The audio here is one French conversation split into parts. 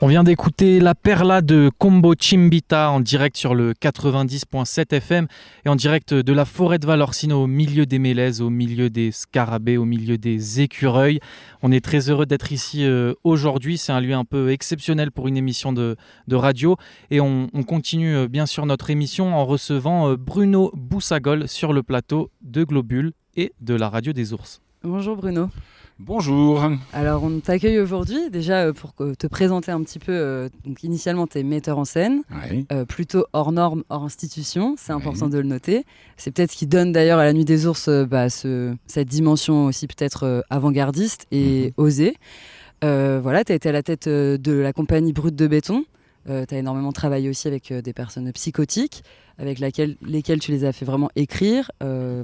On vient d'écouter La Perla de Combo Chimbita en direct sur le 90.7 FM et en direct de la forêt de Valorcine au milieu des mélèzes, au milieu des scarabées, au milieu des écureuils. On est très heureux d'être ici aujourd'hui. C'est un lieu un peu exceptionnel pour une émission de radio. Et on continue bien sûr notre émission en recevant Bruno Boussagol sur le plateau de Globule et de la radio des ours. Bonjour Bruno. Bonjour. Alors on t'accueille aujourd'hui déjà pour te présenter un petit peu. Donc initialement tu es metteur en scène, Oui. plutôt hors norme, hors institution, c'est important de le noter. C'est peut-être ce qui donne d'ailleurs à la Nuit des ours cette dimension aussi peut-être avant-gardiste et osée. Voilà, tu as été à la tête de la compagnie Brut de Béton. Tu as énormément travaillé aussi avec des personnes psychotiques, avec lesquelles tu les as fait vraiment écrire.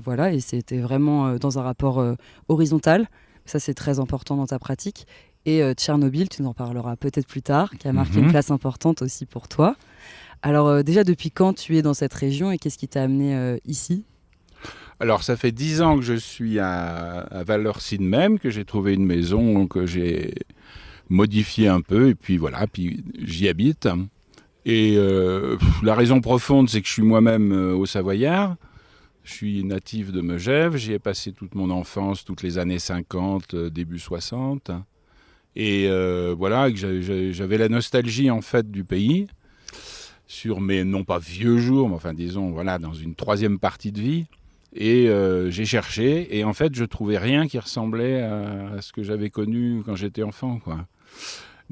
Voilà, et c'était vraiment dans un rapport horizontal. Ça, c'est très important dans ta pratique. Et Tchernobyl, tu nous en parleras peut-être plus tard, qui a marqué une place importante aussi pour toi. Alors déjà, depuis quand tu es dans cette région et qu'est-ce qui t'a amené ici ? Alors, ça fait 10 ans que je suis à Valorcine même, que j'ai trouvé une maison que j'ai modifiée un peu, et puis voilà, puis j'y habite. Et la raison profonde, c'est que je suis moi-même au Savoyard. Je suis natif de Megève, j'y ai passé toute mon enfance, toutes les années 50, début 60. Et voilà, que j'avais la nostalgie en fait du pays, sur mes, non pas vieux jours, mais enfin disons, voilà, dans une troisième partie de vie. Et j'ai cherché, et en fait, je trouvais rien qui ressemblait à ce que j'avais connu quand j'étais enfant, quoi.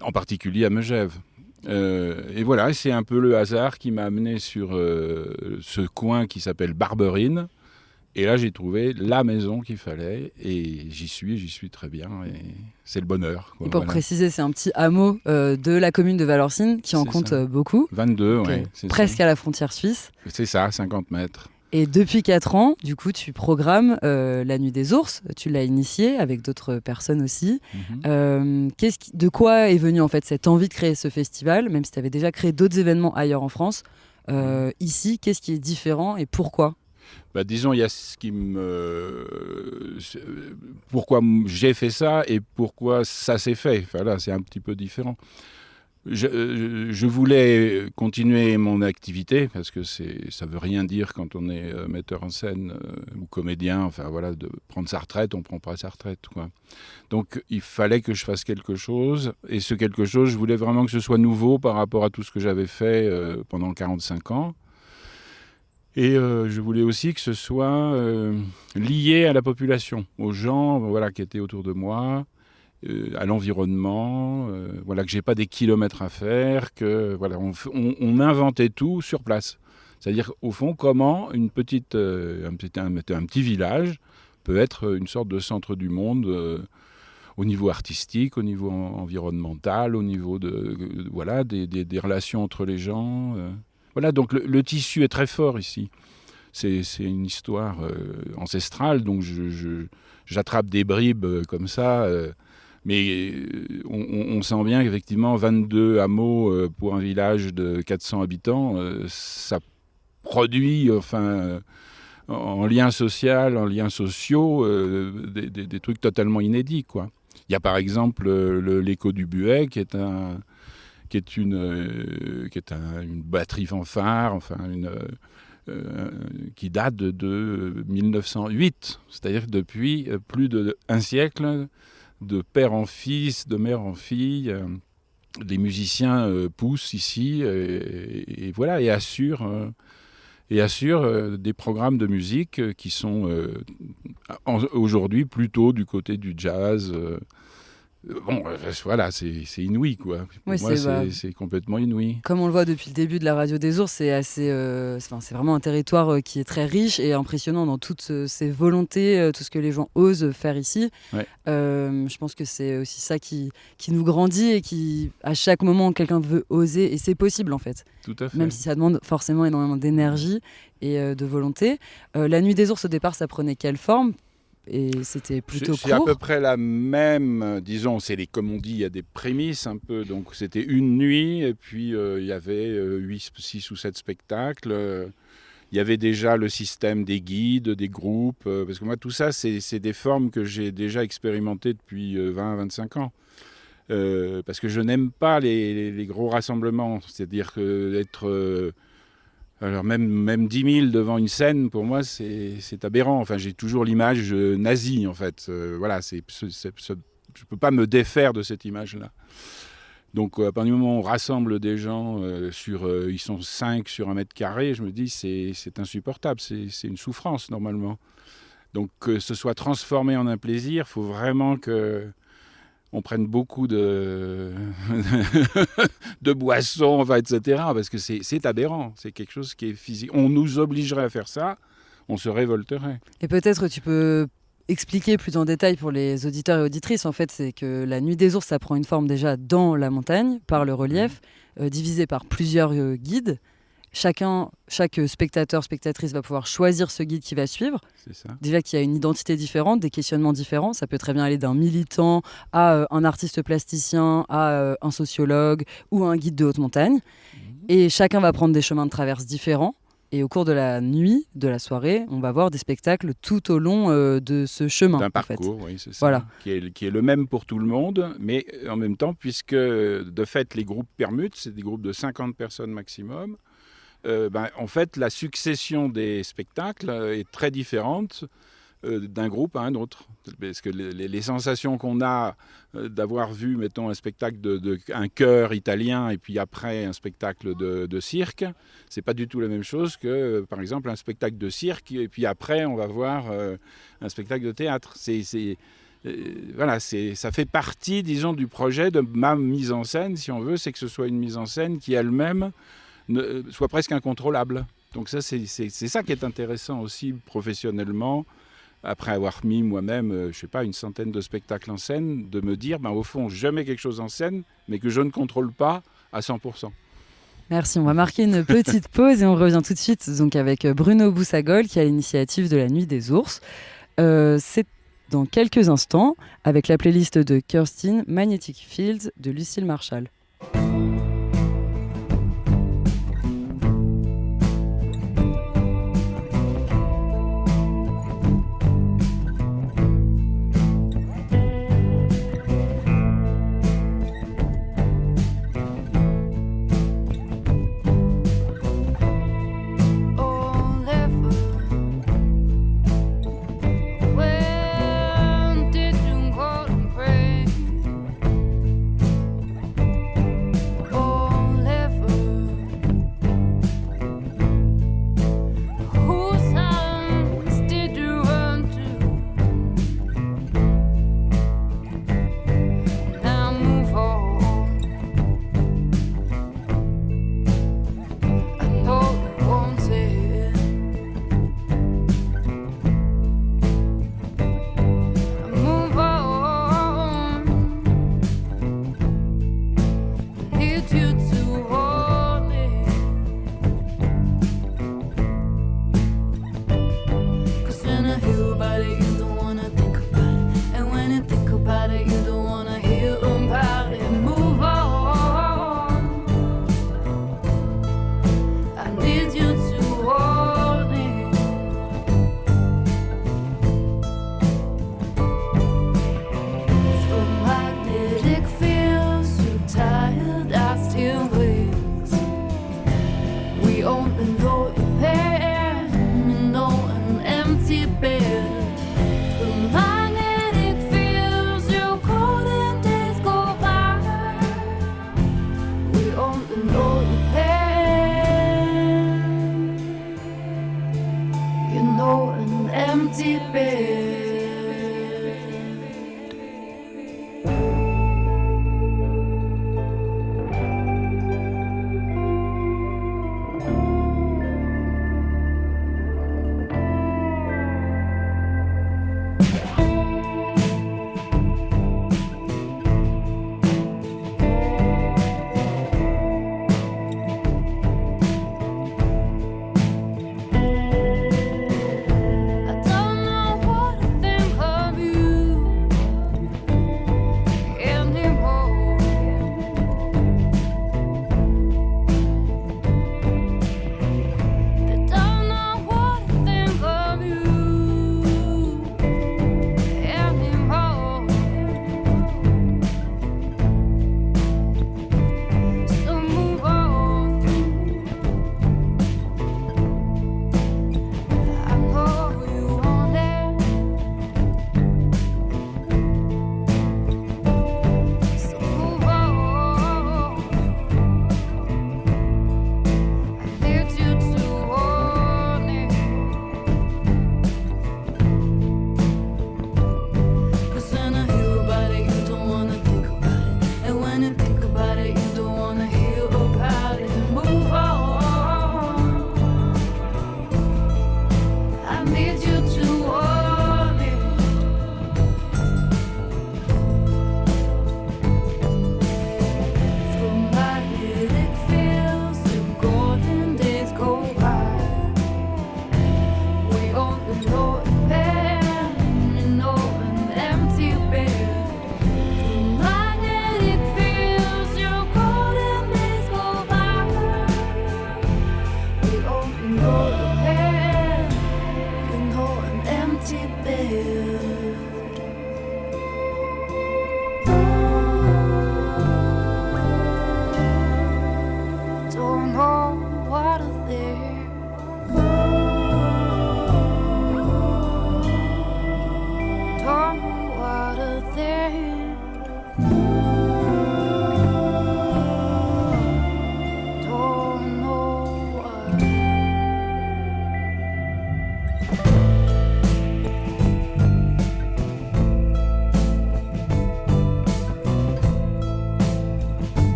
En particulier à Megève. Et voilà, c'est un peu le hasard qui m'a amené sur ce coin qui s'appelle Barberine. Et là, j'ai trouvé la maison qu'il fallait. Et j'y suis très bien. Et c'est le bonheur, quoi. Et pour préciser, c'est un petit hameau de la commune de Valorcine qui en compte beaucoup. 22, donc, oui. Presque à la frontière suisse. C'est ça, 50 mètres. Et depuis 4 ans, du coup, tu programmes la Nuit des ours. Tu l'as initié avec d'autres personnes aussi. De quoi est venue en fait cette envie de créer ce festival, même si tu avais déjà créé d'autres événements ailleurs en France. Ici, qu'est-ce qui est différent et pourquoi ? Disons, il y a ce qui pourquoi j'ai fait ça et pourquoi ça s'est fait. Enfin, là, c'est un petit peu différent. Je voulais continuer mon activité parce que ça veut rien dire quand on est metteur en scène ou comédien, enfin voilà, de prendre sa retraite, on prend pas sa retraite, quoi. Donc il fallait que je fasse quelque chose, et ce quelque chose, je voulais vraiment que ce soit nouveau par rapport à tout ce que j'avais fait pendant 45 ans. Et je voulais aussi que ce soit lié à la population, aux gens, voilà, qui étaient autour de moi, à l'environnement, voilà, que j'ai pas des kilomètres à faire, que voilà, on inventait tout sur place. C'est-à-dire au fond comment un petit village peut être une sorte de centre du monde au niveau artistique, au niveau environnemental, au niveau voilà, des relations entre les gens. Voilà, donc le tissu est très fort ici. C'est une histoire ancestrale, donc j'attrape des bribes comme ça. Mais on sent bien qu'effectivement, 22 hameaux pour un village de 400 habitants, ça produit, en lien social, en liens sociaux, des trucs totalement inédits, quoi. Il y a par exemple l'écho du Buet, qui est une batterie fanfare, qui date de 1908, c'est-à-dire depuis plus d'un siècle. De père en fils, de mère en fille, les musiciens poussent ici et voilà, et assurent des programmes de musique qui sont aujourd'hui plutôt du côté du jazz. Voilà, c'est inouï, quoi. Pour moi, c'est complètement inouï. Comme on le voit depuis le début de la radio des ours, c'est c'est vraiment un territoire qui est très riche et impressionnant dans toutes ses volontés, tout ce que les gens osent faire ici. Ouais. Je pense que c'est aussi ça qui nous grandit et qui, à chaque moment, quelqu'un veut oser, et c'est possible en fait. Tout à fait. Même si ça demande forcément énormément d'énergie et de volonté. La Nuit des ours, au départ, ça prenait quelle forme ? Et c'était plutôt court. C'est à peu près la même, disons, comme on dit, il y a des prémices un peu. Donc c'était une nuit, et puis il y avait 6 ou 7 spectacles. Il y avait déjà le système des guides, des groupes, parce que moi tout ça, c'est des formes que j'ai déjà expérimentées depuis 20-25 ans. Parce que je n'aime pas les gros rassemblements. C'est-à-dire qu'être alors même 10 000 devant une scène, pour moi, c'est aberrant. Enfin, j'ai toujours l'image nazie, en fait. Voilà, je ne peux pas me défaire de cette image-là. Donc, à partir du moment où on rassemble des gens, ils sont 5 sur 1 mètre carré, je me dis c'est insupportable, c'est une souffrance, normalement. Donc, que ce soit transformé en un plaisir, il faut vraiment qu'on prenne beaucoup de boissons, enfin, etc. Parce que c'est aberrant, c'est quelque chose qui est physique. On nous obligerait à faire ça, on se révolterait. Et peut-être tu peux expliquer plus en détail pour les auditeurs et auditrices. En fait, c'est que la Nuit des Ours, ça prend une forme déjà dans la montagne, par le relief, divisé par plusieurs guides. Chaque spectateur, spectatrice va pouvoir choisir ce guide qui va suivre. C'est ça. Déjà qu'il y a une identité différente, des questionnements différents. Ça peut très bien aller d'un militant à un artiste plasticien, à un sociologue ou un guide de haute montagne. Et chacun va prendre des chemins de traverse différents. Et au cours de la nuit, de la soirée, on va voir des spectacles tout au long de ce chemin. D'un parcours, en fait. Oui, c'est ça. Voilà. Qui est le même pour tout le monde, mais en même temps, puisque de fait, les groupes permutent, c'est des groupes de 50 personnes maximum. En fait, la succession des spectacles est très différente d'un groupe à un autre. Parce que les sensations qu'on a d'avoir vu, mettons, un spectacle un chœur italien et puis après un spectacle de cirque, c'est pas du tout la même chose que, par exemple, un spectacle de cirque et puis après on va voir un spectacle de théâtre. Voilà, ça fait partie, disons, du projet de ma mise en scène, si on veut, c'est que ce soit une mise en scène qui elle-même soit presque incontrôlable. Donc ça, c'est ça qui est intéressant aussi professionnellement, après avoir mis moi-même, je sais pas, une centaine de spectacles en scène, de me dire, au fond, je mets quelque chose en scène, mais que je ne contrôle pas à 100%. Merci, on va marquer une petite pause et on revient tout de suite donc, avec Bruno Boussagol qui a l'initiative de la Nuit des Ours. C'est dans quelques instants avec la playlist de Kirsten, Magnetic Fields de Lucille Marshall.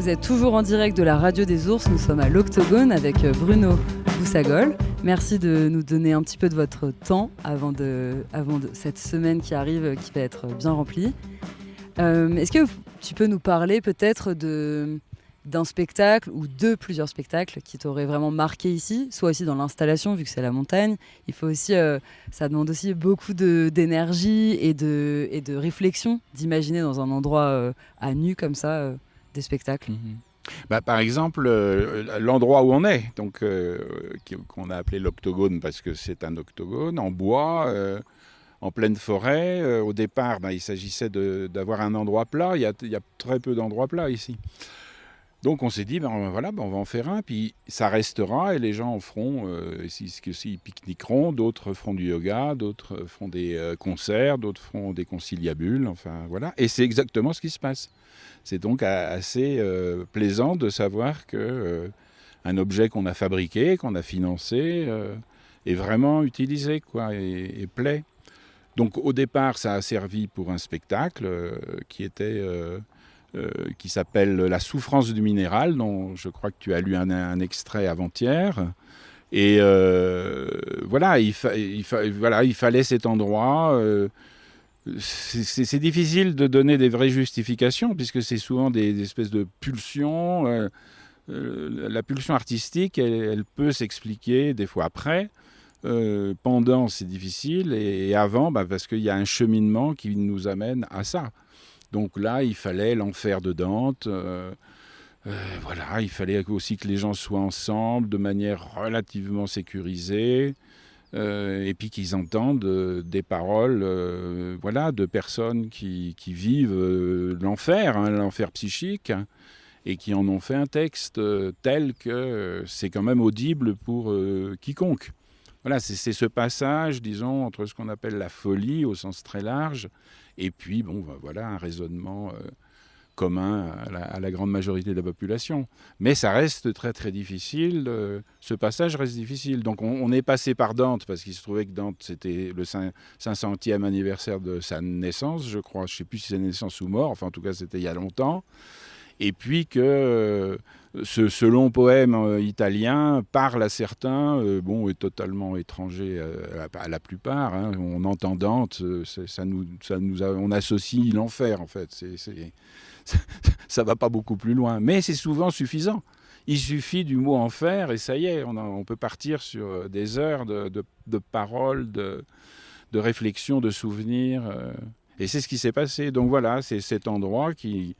Vous êtes toujours en direct de la Radio des Ours, nous sommes à l'Octogone avec Bruno Boussagol. Merci de nous donner un petit peu de votre temps avant de cette semaine qui arrive, qui va être bien remplie. Est-ce que tu peux nous parler peut-être d'un spectacle ou de plusieurs spectacles qui t'auraient vraiment marqué ici, soit aussi dans l'installation vu que c'est la montagne. Il faut aussi, ça demande aussi beaucoup d'énergie et de réflexion d'imaginer dans un endroit à nu comme ça des spectacles. Par exemple, l'endroit où on est, donc, qu'on a appelé l'Octogone parce que c'est un octogone en bois, en pleine forêt. Au départ, il s'agissait d'avoir un endroit plat. Il y a très peu d'endroits plats ici. Donc on s'est dit, on va en faire un, puis ça restera et les gens en feront, s'ils pique-niqueront, d'autres feront du yoga, d'autres feront des concerts, d'autres feront des conciliabules, enfin voilà. Et c'est exactement ce qui se passe. C'est donc assez plaisant de savoir qu'un objet qu'on a fabriqué, qu'on a financé, est vraiment utilisé quoi, et plaît. Donc au départ, ça a servi pour un spectacle qui s'appelle La souffrance du minéral, dont je crois que tu as lu un extrait avant-hier. Et il fallait cet endroit. C'est difficile de donner des vraies justifications, puisque c'est souvent des espèces de pulsions. La pulsion artistique, elle peut s'expliquer des fois après. Pendant, c'est difficile. Et avant, parce qu'il y a un cheminement qui nous amène à ça. Donc là, il fallait l'enfer de Dante. Il fallait aussi que les gens soient ensemble de manière relativement sécurisée. Et puis qu'ils entendent des paroles de personnes qui vivent l'enfer, l'enfer psychique, et qui en ont fait un texte tel que c'est quand même audible pour quiconque. Voilà, c'est ce passage, disons, entre ce qu'on appelle la folie au sens très large, et puis, un raisonnement commun à la grande majorité de la population. Mais ça reste très, très difficile. Ce passage reste difficile. Donc, on est passé par Dante, parce qu'il se trouvait que Dante, c'était le 500e anniversaire de sa naissance, je crois. Je ne sais plus si c'est naissance ou mort. Enfin, en tout cas, c'était il y a longtemps. Et puis que ce long poème italien parle à certains, est totalement étranger à la plupart. Hein. On entend Dante, on associe l'enfer en fait. Ça va pas beaucoup plus loin, mais c'est souvent suffisant. Il suffit du mot enfer et ça y est, on peut partir sur des heures de paroles, de réflexions, de souvenirs. Et c'est ce qui s'est passé. Donc voilà, c'est cet endroit qui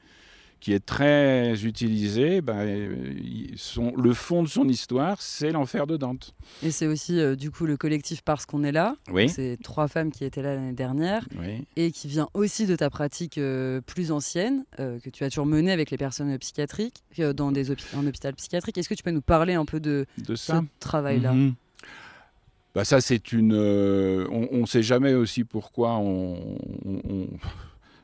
est très utilisé, le fond de son histoire, c'est l'enfer de Dante. Et c'est aussi du coup le collectif Parce qu'on est là. Oui. C'est 3 femmes qui étaient là l'année dernière, oui. Et qui vient aussi de ta pratique plus ancienne, que tu as toujours menée avec les personnes psychiatriques, dans un hôpital psychiatrique. Est-ce que tu peux nous parler un peu de ce travail-là? Ça, c'est une... on ne sait jamais aussi pourquoi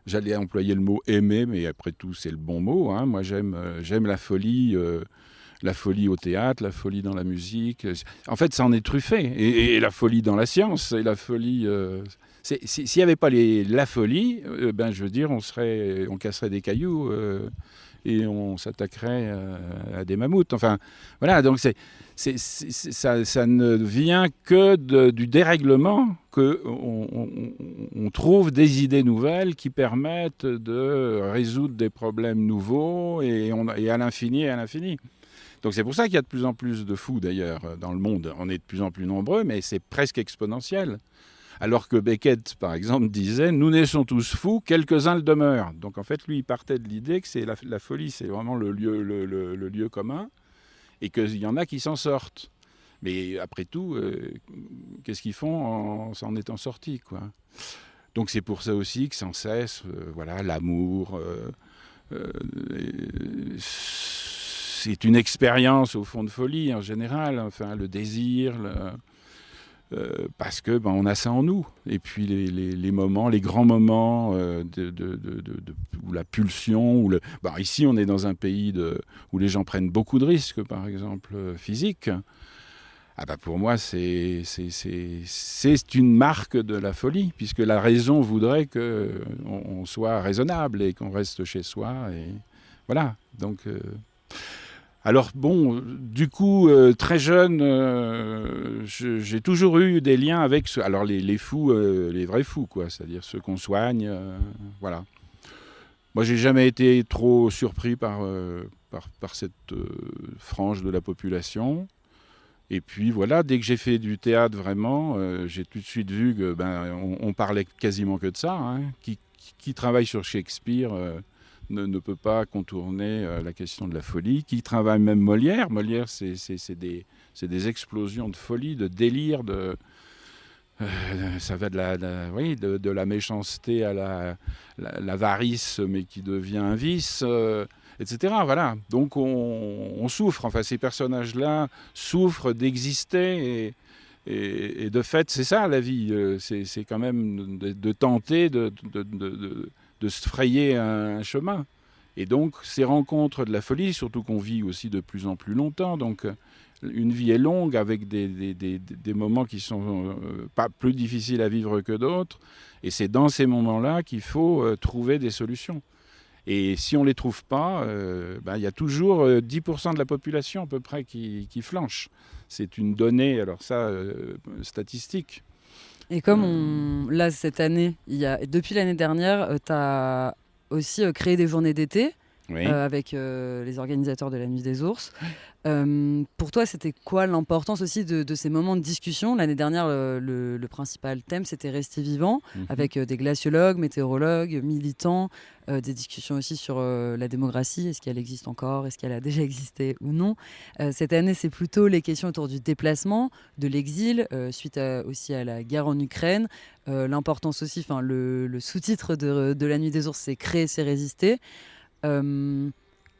J'allais employer le mot « aimer », mais après tout, c'est le bon mot. Hein. Moi, j'aime la folie au théâtre, la folie dans la musique. En fait, ça en est truffé. Et la folie dans la science, et la folie... S'il n'y avait pas la folie, je veux dire, on casserait des cailloux et on s'attaquerait à des mammouths. Enfin, voilà, donc ça ne vient que du dérèglement, qu'on trouve des idées nouvelles qui permettent de résoudre des problèmes nouveaux et à l'infini et à l'infini. Donc c'est pour ça qu'il y a de plus en plus de fous d'ailleurs dans le monde. On est de plus en plus nombreux, mais c'est presque exponentiel. Alors que Beckett, par exemple, disait « Nous naissons tous fous, quelques-uns le demeurent ». Donc en fait, lui, il partait de l'idée que c'est la folie, c'est vraiment le lieu commun, et qu'il y en a qui s'en sortent. Mais après tout, qu'est-ce qu'ils font en étant sortis, quoi. Donc c'est pour ça aussi que sans cesse, l'amour, c'est une expérience au fond de folie en général, enfin le désir, parce que on a ça en nous. Et puis les moments, les grands moments où la pulsion, ici on est dans un pays où les gens prennent beaucoup de risques, par exemple physiques. Pour moi, c'est une marque de la folie, puisque la raison voudrait qu'on soit raisonnable et qu'on reste chez soi. Et voilà. Donc, alors bon, du coup, très jeune, j'ai toujours eu des liens avec alors les fous, les vrais fous, quoi. C'est-à-dire ceux qu'on soigne, voilà. Moi, j'ai jamais été trop surpris par cette frange de la population. Et puis voilà, dès que j'ai fait du théâtre vraiment, j'ai tout de suite vu que on parlait quasiment que de ça. Hein. Qui travaille sur Shakespeare ne peut pas contourner la question de la folie. Qui travaille même Molière. Molière, c'est des explosions de folie, de délire, ça va de la méchanceté à l'avarice, mais qui devient un vice, etc. Voilà. Donc on souffre. Enfin, ces personnages-là souffrent d'exister. Et de fait, c'est ça la vie. C'est quand même de tenter de se frayer un chemin. Et donc, ces rencontres de la folie, surtout qu'on vit aussi de plus en plus longtemps. Donc, une vie est longue avec des moments qui sont pas plus difficiles à vivre que d'autres. Et c'est dans ces moments-là qu'il faut trouver des solutions. Et si on ne les trouve pas, y a toujours 10% de la population à peu près qui flanche. C'est une donnée, alors ça, statistique. Et comme là, cette année, depuis l'année dernière, tu as aussi créé des journées d'été. Oui. Avec les organisateurs de la Nuit des Ours. Pour toi, c'était quoi l'importance aussi de ces moments de discussion? L'année dernière, le principal thème, c'était Rester vivant, avec des glaciologues, météorologues, militants, des discussions aussi sur la démocratie. Est-ce qu'elle existe encore? Est-ce qu'elle a déjà existé ou non? Cette année, c'est plutôt les questions autour du déplacement, de l'exil, suite aussi à la guerre en Ukraine. L'importance aussi, le sous-titre de la Nuit des Ours, c'est Créer, c'est résister.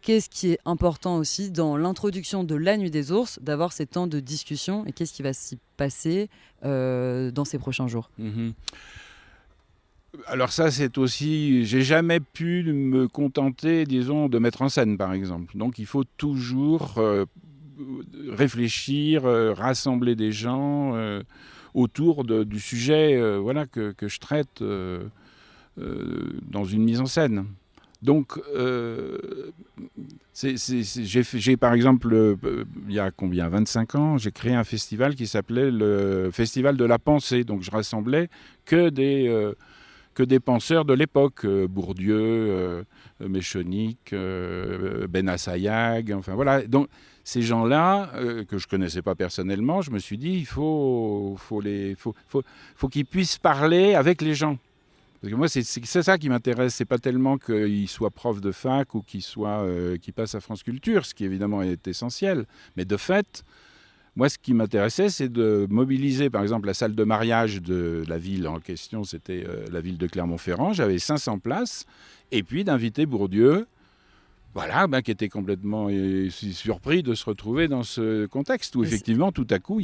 Qu'est-ce qui est important aussi dans l'introduction de la Nuit des Ours, d'avoir ces temps de discussion, et qu'est-ce qui va s'y passer dans ces prochains jours? Alors ça, c'est aussi... J'ai jamais pu me contenter, disons, de mettre en scène, par exemple. Donc il faut toujours réfléchir, rassembler des gens autour du sujet que je traite dans une mise en scène. Donc, j'ai par exemple, il y a 25 ans, j'ai créé un festival qui s'appelait le Festival de la Pensée. Donc, je rassemblais que des penseurs de l'époque, Bourdieu, Méchonic, Benassaïag, enfin voilà. Donc, ces gens-là, que je connaissais pas personnellement, je me suis dit, il faut qu'ils puissent parler avec les gens. Parce que moi, c'est ça qui m'intéresse. C'est pas tellement qu'il soit prof de fac ou qu'il passe à France Culture, ce qui évidemment est essentiel. Mais de fait, moi, ce qui m'intéressait, c'est de mobiliser, par exemple, la salle de mariage de la ville en question, c'était la ville de Clermont-Ferrand. J'avais 500 places. Et puis d'inviter Bourdieu, qui était complètement surpris de se retrouver dans ce contexte où, effectivement, tout à coup,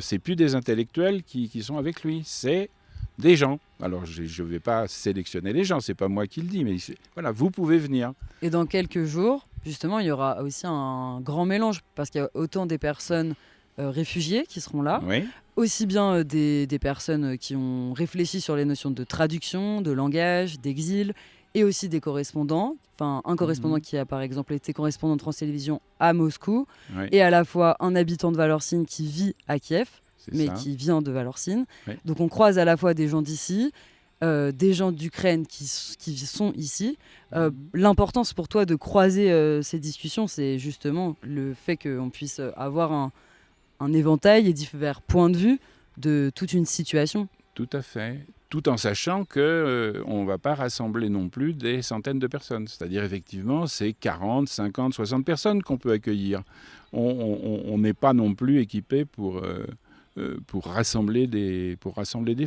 c'est plus des intellectuels qui sont avec lui. C'est des gens. Alors, je ne vais pas sélectionner les gens, c'est pas moi qui le dis, mais voilà, vous pouvez venir. Et dans quelques jours, justement, il y aura aussi un grand mélange, parce qu'il y a autant des personnes réfugiées qui seront là, Oui. aussi bien des personnes qui ont réfléchi sur les notions de traduction, de langage, d'exil, et aussi des correspondants. Enfin, un correspondant qui a par exemple été correspondant de France Télévisions à Moscou, et à la fois un habitant de Valorcine qui vit à Kiev, mais qui vient de Valorcine. Oui. Donc on croise à la fois des gens d'ici, des gens d'Ukraine qui sont ici. L'importance pour toi de croiser ces discussions, c'est justement le fait qu'on puisse avoir un éventail et divers points de vue de toute une situation. Tout à fait. Tout en sachant qu'on ne va pas rassembler non plus des centaines de personnes. C'est-à-dire, effectivement, c'est 40, 50, 60 personnes qu'on peut accueillir. On n'est pas non plus équipé pour rassembler des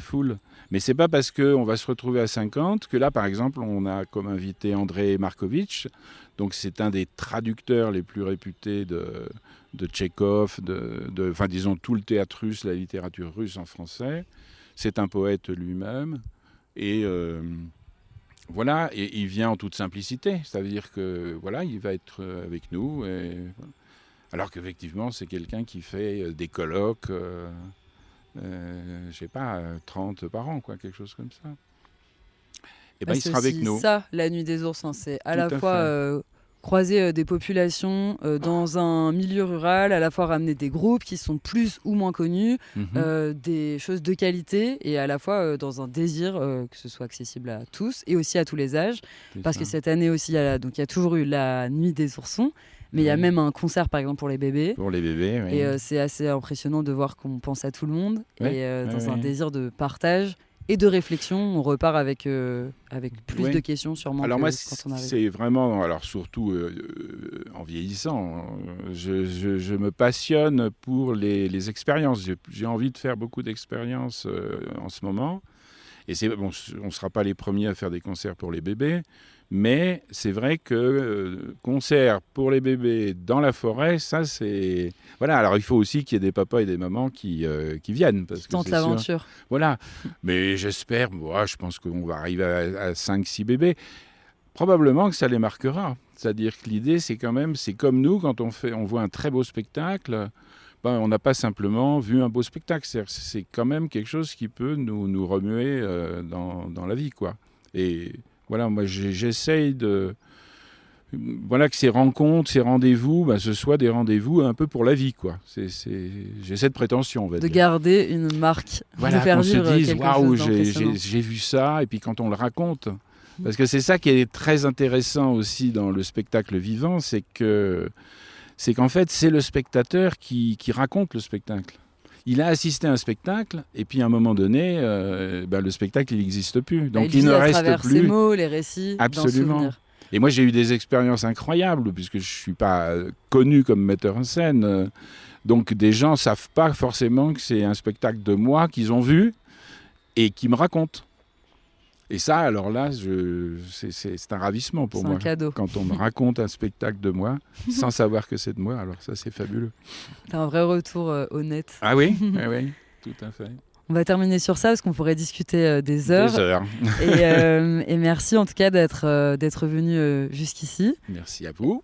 foules. Mais c'est pas parce qu'on va se retrouver à 50 que là, par exemple, on a comme invité André Markovitch. Donc c'est un des traducteurs les plus réputés de Tchekhov, disons tout le théâtre russe, la littérature russe en français. C'est un poète lui-même. Et voilà, et il vient en toute simplicité. Ça veut dire que voilà, il va être avec nous. Et voilà. Alors qu'effectivement, c'est quelqu'un qui fait des colloques, je sais pas, 30 par an, quoi, quelque chose comme ça. Et il sera avec nous. C'est ça, la Nuit des Ours. C'est à la fois croiser des populations dans un milieu rural, à la fois ramener des groupes qui sont plus ou moins connus, des choses de qualité et à la fois dans un désir que ce soit accessible à tous et aussi à tous les âges. Parce que cette année aussi, donc il y a toujours eu la Nuit des oursons, mais il y a même un concert par exemple pour les bébés. Pour les bébés, oui. Et c'est assez impressionnant de voir qu'on pense à tout le monde Ouais, et dans un désir de partage et de réflexion, on repart avec plus de questions sûrement alors que moi, quand on arrive. c'est vraiment, alors surtout en vieillissant, je me passionne pour les expériences. J'ai envie de faire beaucoup d'expériences en ce moment. Et bon, on ne sera pas les premiers à faire des concerts pour les bébés, mais c'est vrai que concerts pour les bébés dans la forêt, ça c'est... Voilà, alors il faut aussi qu'il y ait des papas et des mamans qui viennent. Parce que Tente c'est l'aventure. sûr. Voilà, mais j'espère, je pense qu'on va arriver à 5-6 bébés. Probablement que ça les marquera. C'est-à-dire que l'idée, c'est quand même, c'est comme nous, quand on voit un très beau spectacle... on n'a pas simplement vu un beau spectacle. C'est quand même quelque chose qui peut nous remuer dans la vie, quoi. Et voilà, moi, j'essaye de... Voilà, que ces rencontres, ces rendez-vous, ce soient des rendez-vous un peu pour la vie, quoi. J'ai cette prétention, on va dire. De garder une marque, Voilà, de faire qu'on se vivre dise, quelque waouh, chose d'impressionnant. j'ai vu ça, et puis quand on le raconte... Parce que c'est ça qui est très intéressant aussi dans le spectacle vivant, c'est qu'en fait, c'est le spectateur qui raconte le spectacle. Il a assisté à un spectacle, et puis à un moment donné, le spectacle, il n'existe plus. Donc il ne à reste travers plus... ses mots, les récits, Absolument. d'un souvenir. Et moi, j'ai eu des expériences incroyables, puisque je ne suis pas connu comme metteur en scène. Donc des gens ne savent pas forcément que c'est un spectacle de moi qu'ils ont vu et qui me racontent. Et ça, alors là, c'est un ravissement pour moi. C'est un cadeau. Quand on me raconte un spectacle de moi, sans savoir que c'est de moi, alors ça, c'est fabuleux. T'as un vrai retour honnête. Ah oui, oui, tout à fait. On va terminer sur ça parce qu'on pourrait discuter des heures. Des heures. Et merci en tout cas d'être venu jusqu'ici. Merci à vous.